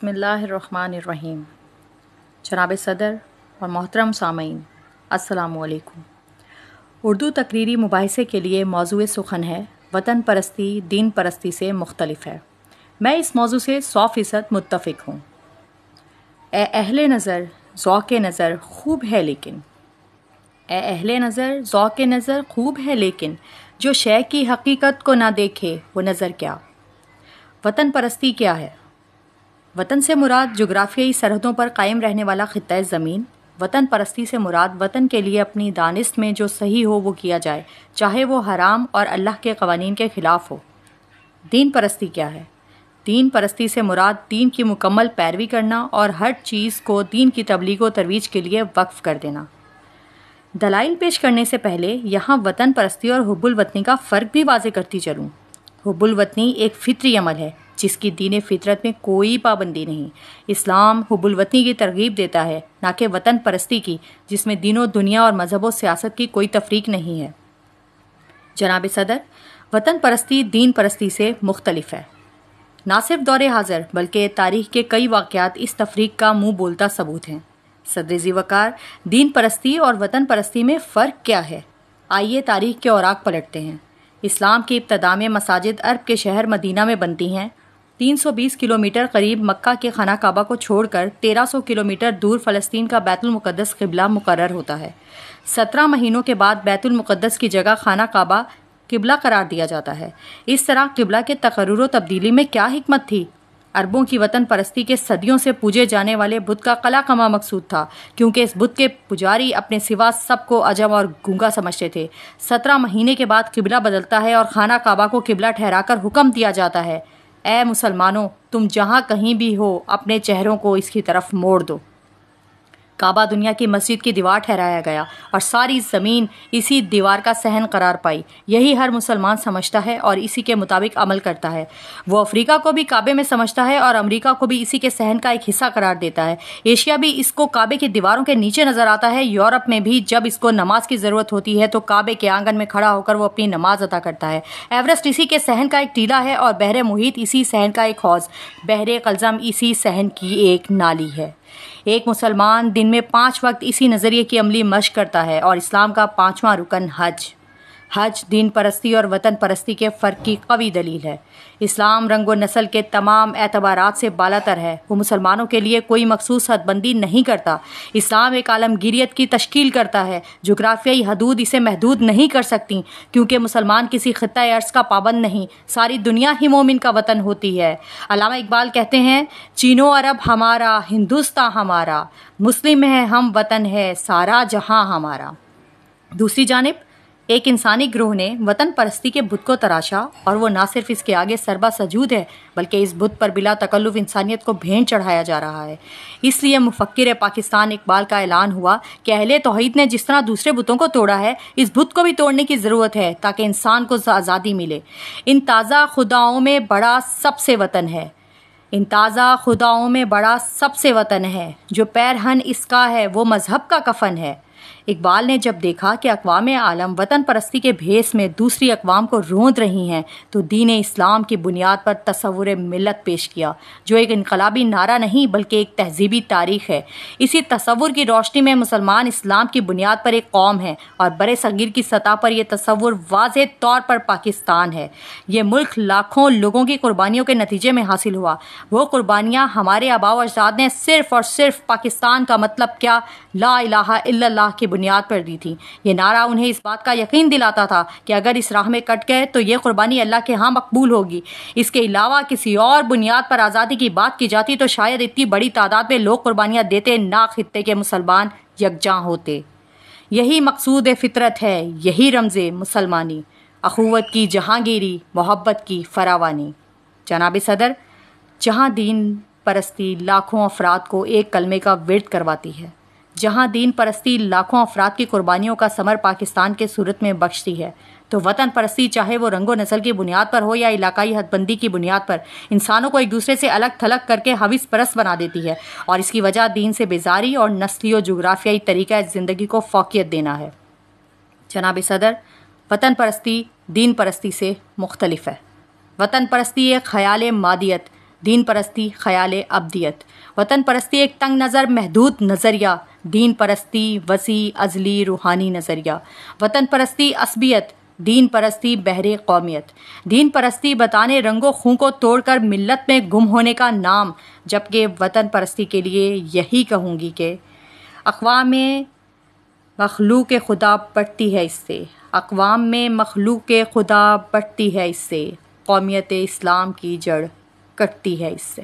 بسم اللہ الرحمن الرحیم۔ جناب صدر اور محترم سامعین، السلام علیکم۔ اردو تقریری مباحثے کے لیے موضوع سخن ہے وطن پرستی دین پرستی سے مختلف ہے۔ میں اس موضوع سے 100% متفق ہوں۔ اے اہل نظر ذوق نظر خوب ہے لیکن، اے اہل نظر ذوق نظر خوب ہے لیکن، جو شے کی حقیقت کو نہ دیکھے وہ نظر کیا۔ وطن پرستی کیا ہے؟ وطن سے مراد جغرافیائی سرحدوں پر قائم رہنے والا خطہ زمین۔ وطن پرستی سے مراد وطن کے لیے اپنی دانست میں جو صحیح ہو وہ کیا جائے، چاہے وہ حرام اور اللہ کے قوانین کے خلاف ہو۔ دین پرستی کیا ہے؟ دین پرستی سے مراد دین کی مکمل پیروی کرنا اور ہر چیز کو دین کی تبلیغ و ترویج کے لیے وقف کر دینا۔ دلائل پیش کرنے سے پہلے یہاں وطن پرستی اور حب الوطنی کا فرق بھی واضح کرتی چلوں۔ حب الوطنی ایک فطری عمل ہے جس کی دین فطرت میں کوئی پابندی نہیں۔ اسلام حب الوطنی کی ترغیب دیتا ہے، نہ کہ وطن پرستی کی، جس میں دین و دنیا اور مذہب و سیاست کی کوئی تفریق نہیں ہے۔ جناب صدر، وطن پرستی دین پرستی سے مختلف ہے۔ نہ صرف دور حاضر بلکہ تاریخ کے کئی واقعات اس تفریق کا منہ بولتا ثبوت ہیں۔ صدر ذی وقار، دین پرستی اور وطن پرستی میں فرق کیا ہے؟ آئیے تاریخ کے اوراق پلٹتے ہیں۔ اسلام کی ابتدا میں مساجد عرب کے شہر مدینہ میں بنتی ہیں۔ 320 کلومیٹر قریب مکہ کے خانہ کعبہ کو چھوڑ کر 1300 کلومیٹر دور فلسطین کا بیت المقدس قبلہ مقرر ہوتا ہے۔ 17 مہینوں کے بعد بیت المقدس کی جگہ خانہ کعبہ قبلہ قرار دیا جاتا ہے۔ اس طرح قبلہ کے تقرر و تبدیلی میں کیا حکمت تھی؟ عربوں کی وطن پرستی کے صدیوں سے پوجے جانے والے بت کا قلع کما مقصود تھا، کیونکہ اس بت کے پجاری اپنے سوا سب کو عجم اور گونگا سمجھتے تھے۔ 17 مہینے کے بعد قبلہ بدلتا ہے اور خانہ کعبہ کو قبلہ ٹھہرا کر حکم دیا جاتا ہے، اے مسلمانوں، تم جہاں کہیں بھی ہو اپنے چہروں کو اس کی طرف موڑ دو۔ کعبہ دنیا کی مسجد کی دیوار ٹھہرایا گیا اور ساری زمین اسی دیوار کا صحن قرار پائی۔ یہی ہر مسلمان سمجھتا ہے اور اسی کے مطابق عمل کرتا ہے۔ وہ افریقہ کو بھی کعبے میں سمجھتا ہے اور امریکہ کو بھی اسی کے صحن کا ایک حصہ قرار دیتا ہے۔ ایشیا بھی اس کو کعبے کی دیواروں کے نیچے نظر آتا ہے۔ یورپ میں بھی جب اس کو نماز کی ضرورت ہوتی ہے تو کعبے کے آنگن میں کھڑا ہو کر وہ اپنی نماز ادا کرتا ہے۔ ایورسٹ اسی کے صحن کا ایک ٹیلہ ہے اور بحر محیط اسی صحن کا ایک حوض، بحر قلزم اسی صحن کی ایک نالی ہے۔ ایک مسلمان دن میں 5 وقت اسی نظریے کی عملی مشق کرتا ہے اور اسلام کا 5واں رکن حج دین پرستی اور وطن پرستی کے فرق کی قوی دلیل ہے۔ اسلام رنگ و نسل کے تمام اعتبارات سے بالاتر ہے۔ وہ مسلمانوں کے لیے کوئی مخصوص حد بندی نہیں کرتا۔ اسلام ایک عالمگیریت کی تشکیل کرتا ہے۔ جغرافیائی حدود اسے محدود نہیں کر سکتی، کیونکہ مسلمان کسی خطہ ارض کا پابند نہیں، ساری دنیا ہی مومن کا وطن ہوتی ہے۔ علامہ اقبال کہتے ہیں، چین و عرب ہمارا ہندوستاں ہمارا، مسلم ہے ہم وطن ہے سارا جہاں ہمارا۔ دوسری جانب ایک انسانی گروہ نے وطن پرستی کے بت کو تراشا اور وہ نہ صرف اس کے آگے سربا سجود ہے بلکہ اس بت پر بلا تکلف انسانیت کو بھینٹ چڑھایا جا رہا ہے۔ اس لیے مفکر پاکستان اقبال کا اعلان ہوا کہ اہل توحید نے جس طرح دوسرے بتوں کو توڑا ہے، اس بت کو بھی توڑنے کی ضرورت ہے تاکہ انسان کو آزادی ملے۔ ان تازہ خداؤں میں بڑا سب سے وطن ہے، ان تازہ خداؤں میں بڑا سب سے وطن ہے، جو پیرہن اس کا ہے وہ مذہب کا کفن ہے۔ اقبال نے جب دیکھا کہ اقوام عالم وطن پرستی کے بھیس میں دوسری اقوام کو روند رہی ہیں تو دین اسلام کی بنیاد پر تصور ملت پیش کیا، جو ایک انقلابی نعرہ نہیں بلکہ ایک تہذیبی تاریخ ہے۔ اسی تصور کی روشنی میں مسلمان اسلام کی بنیاد پر ایک قوم ہے اور برِ صغیر کی سطح پر یہ تصور واضح طور پر پاکستان ہے۔ یہ ملک لاکھوں لوگوں کی قربانیوں کے نتیجے میں حاصل ہوا۔ وہ قربانیاں ہمارے آباء و اجداد نے صرف اور صرف پاکستان کا مطلب کیا، لا الہ الا اللہ کی بنیاد پر دی تھی۔ یہ نعرہ انہیں اس بات کا یقین دلاتا تھا کہ اگر اس راہ میں کٹ گئے تو یہ قربانی اللہ کے ہاں مقبول ہوگی۔ اس کے علاوہ کسی اور بنیاد پر آزادی کی بات کی جاتی تو شاید اتنی بڑی تعداد میں لوگ قربانیاں دیتے نہ خطے کے مسلمان یکجاں ہوتے۔ یہی مقصود فطرت ہے، یہی رمز مسلمانی، اخوت کی جہانگیری، محبت کی فراوانی۔ جناب صدر، جہاں دین پرستی لاکھوں افراد کو ایک کلمے کا ورد کرواتی ہے، جہاں دین پرستی لاکھوں افراد کی قربانیوں کا ثمر پاکستان کے صورت میں بخشتی ہے، تو وطن پرستی چاہے وہ رنگ و نسل کی بنیاد پر ہو یا علاقائی حد بندی کی بنیاد پر، انسانوں کو ایک دوسرے سے الگ تھلگ کر کے ہوس پرست بنا دیتی ہے، اور اس کی وجہ دین سے بیزاری اور نسلی و جغرافیائی طریقہ زندگی کو فوقیت دینا ہے۔ جناب صدر، وطن پرستی دین پرستی سے مختلف ہے۔ وطن پرستی ایک خیال مادیت، دین پرستی خیال ابدیت، وطن پرستی ایک تنگ نظر محدود نظریہ، دین پرستی وسیع ازلی روحانی نظریہ، وطن پرستی عصبیت، دین پرستی بحر قومیت، دین پرستی بتانے رنگ و خوں کو توڑ کر ملت میں گم ہونے کا نام، جبکہ وطن پرستی کے لیے یہی کہوں گی کہ اقوام میں مخلوق خدا بٹتی ہے اس سے، اقوام میں مخلوق خدا بٹتی ہے اس سے، قومیت اسلام کی جڑ کٹتی ہے اس سے۔